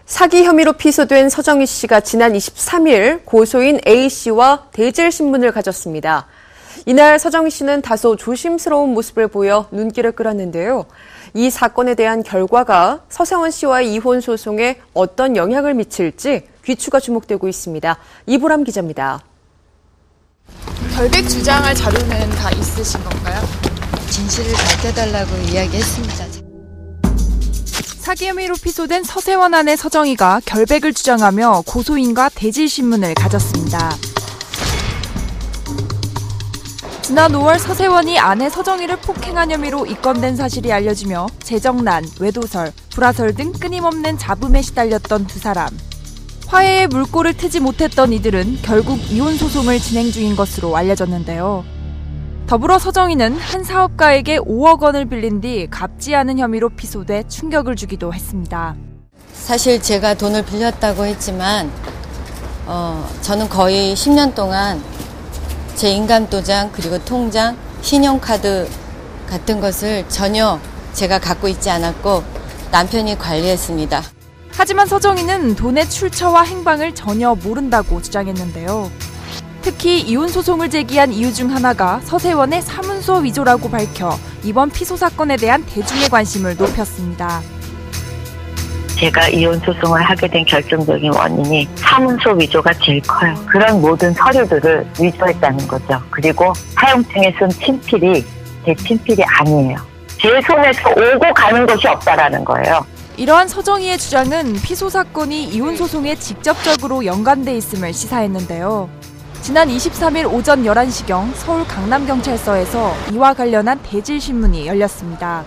사기 혐의로 피소된 서정희 씨가 지난 23일 고소인 A씨와 대질신문을 가졌습니다. 이날 서정희 씨는 다소 조심스러운 모습을 보여 눈길을 끌었는데요. 이 사건에 대한 결과가 서세원 씨와의 이혼 소송에 어떤 영향을 미칠지 귀추가 주목되고 있습니다. 이보람 기자입니다. 결백 주장할 자료는 다 있으신 건가요? 진실을 밝혀달라고 이야기했습니다. 사기 혐의로 피소된 서세원 아내 서정희가 결백을 주장하며 고소인과 대질신문을 가졌습니다. 지난 5월 서세원이 아내 서정희를 폭행한 혐의로 입건된 사실이 알려지며 재정난, 외도설, 불화설 등 끊임없는 잡음에 시달렸던 두 사람. 화해의 물꼬를 트지 못했던 이들은 결국 이혼 소송을 진행 중인 것으로 알려졌는데요. 더불어 서정희는 한 사업가에게 5억 원을 빌린 뒤 갚지 않은 혐의로 피소돼 충격을 주기도 했습니다. 사실 제가 돈을 빌렸다고 했지만 저는 거의 10년 동안 제 인감도장 그리고 통장, 신용카드 같은 것을 전혀 제가 갖고 있지 않았고 남편이 관리했습니다. 하지만 서정희는 돈의 출처와 행방을 전혀 모른다고 주장했는데요. 특히 이혼 소송을 제기한 이유 중 하나가 서세원의 사문서 위조라고 밝혀 이번 피소 사건에 대한 대중의 관심을 높였습니다. 제가 이혼 소송을 하게 된 결정적인 원인이 사문서 위조가 제일 커요. 그런 모든 서류들을 위조했다는 거죠. 그리고 사용증에 쓴 친필이 제 친필이 아니에요. 제 손에서 오고 가는 것이 없다라는 거예요. 이러한 서정희의 주장은 피소 사건이 이혼 소송에 직접적으로 연관돼 있음을 시사했는데요. 지난 23일 오전 11시경 서울 강남경찰서에서 이와 관련한 대질신문이 열렸습니다.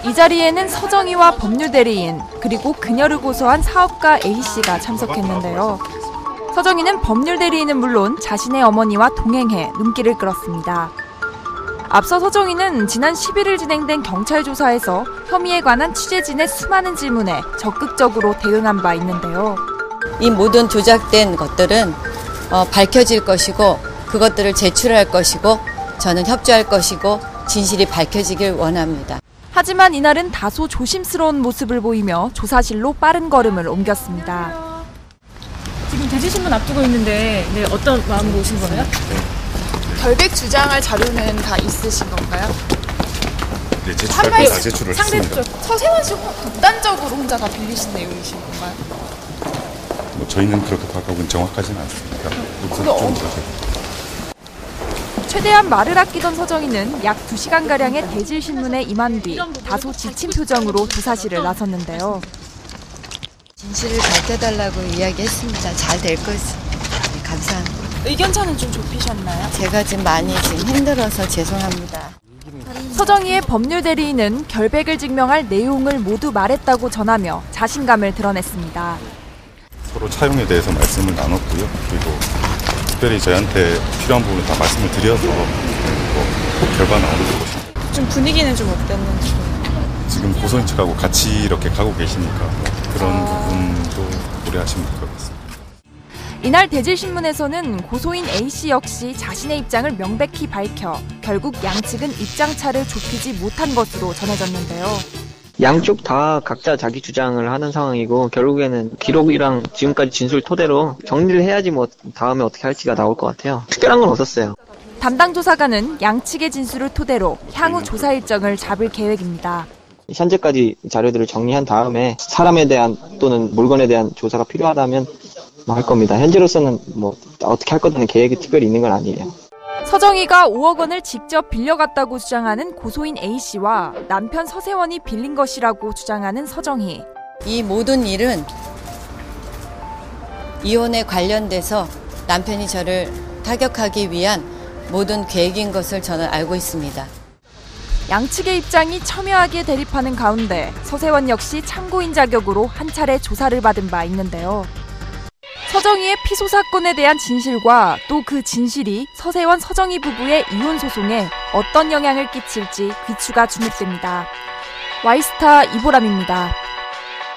이 자리에는 서정희와 법률대리인 그리고 그녀를 고소한 사업가 A씨가 참석했는데요. 서정희는 법률대리인은 물론 자신의 어머니와 동행해 눈길을 끌었습니다. 앞서 서정희는 지난 11일 진행된 경찰 조사에서 혐의에 관한 취재진의 수많은 질문에 적극적으로 대응한 바 있는데요. 이 모든 조작된 것들은 밝혀질 것이고 그것들을 제출할 것이고 저는 협조할 것이고 진실이 밝혀지길 원합니다. 하지만 이날은 다소 조심스러운 모습을 보이며 조사실로 빠른 걸음을 옮겼습니다. 지금 대질신문 앞두고 있는데 어떤 마음으로 오신 거예요? 결백 주장할 자료는 다 있으신 건가요? 네, 제출할 건 다 제출을 했습니다. 서세원 씨 독단적으로 혼자 다 빌리신 내용이신 건가요? 저희는 그렇게 파악하고는 정확하지는 않습니다. 최대한 말을 아끼던 서정희는 약 2시간가량의 대질신문에 임한 뒤 다소 지친 표정으로 조사실을 나섰는데요. 진실을 밝혀달라고 이야기했습니다. 잘 될 것입니다. 네, 감사합니다. 의견차는 좀 좁히셨나요? 제가 지금 많이 힘들어서 죄송합니다. 서정희의 법률대리인은 결백을 증명할 내용을 모두 말했다고 전하며 자신감을 드러냈습니다. 서로 차용에 대해서 말씀을 나눴고요. 그리고 특별히 저희한테 필요한 부분을 다 말씀을 드려서 결과 나오는 것입니다. 좀 분위기는 좀 어땠는지. 지금 고소인 측하고 같이 이렇게 가고 계시니까 그런 부분도 고려하시면 될 것 같습니다. 이날 대질신문에서는 고소인 A씨 역시 자신의 입장을 명백히 밝혀 결국 양측은 입장차를 좁히지 못한 것으로 전해졌는데요. 양쪽 다 각자 자기 주장을 하는 상황이고 결국에는 기록이랑 지금까지 진술 토대로 정리를 해야지 다음에 어떻게 할지가 나올 것 같아요. 특별한 건 없었어요. 담당 조사관은 양측의 진술을 토대로 향후 조사 일정을 잡을 계획입니다. 현재까지 자료들을 정리한 다음에 사람에 대한 또는 물건에 대한 조사가 필요하다면 할 겁니다. 현재로서는 어떻게 할 거라는 계획이 특별히 있는 건 아니에요. 서정희가 5억 원을 직접 빌려갔다고 주장하는 고소인 A씨와 남편 서세원이 빌린 것이라고 주장하는 서정희. 이 모든 일은 이혼에 관련돼서 남편이 저를 타격하기 위한 모든 계획인 것을 저는 알고 있습니다. 양측의 입장이 첨예하게 대립하는 가운데 서세원 역시 참고인 자격으로 한 차례 조사를 받은 바 있는데요. 서정희의 피소 사건에 대한 진실과 또 그 진실이 서세원 서정희 부부의 이혼 소송에 어떤 영향을 끼칠지 귀추가 주목됩니다. 와이스타 이보람입니다.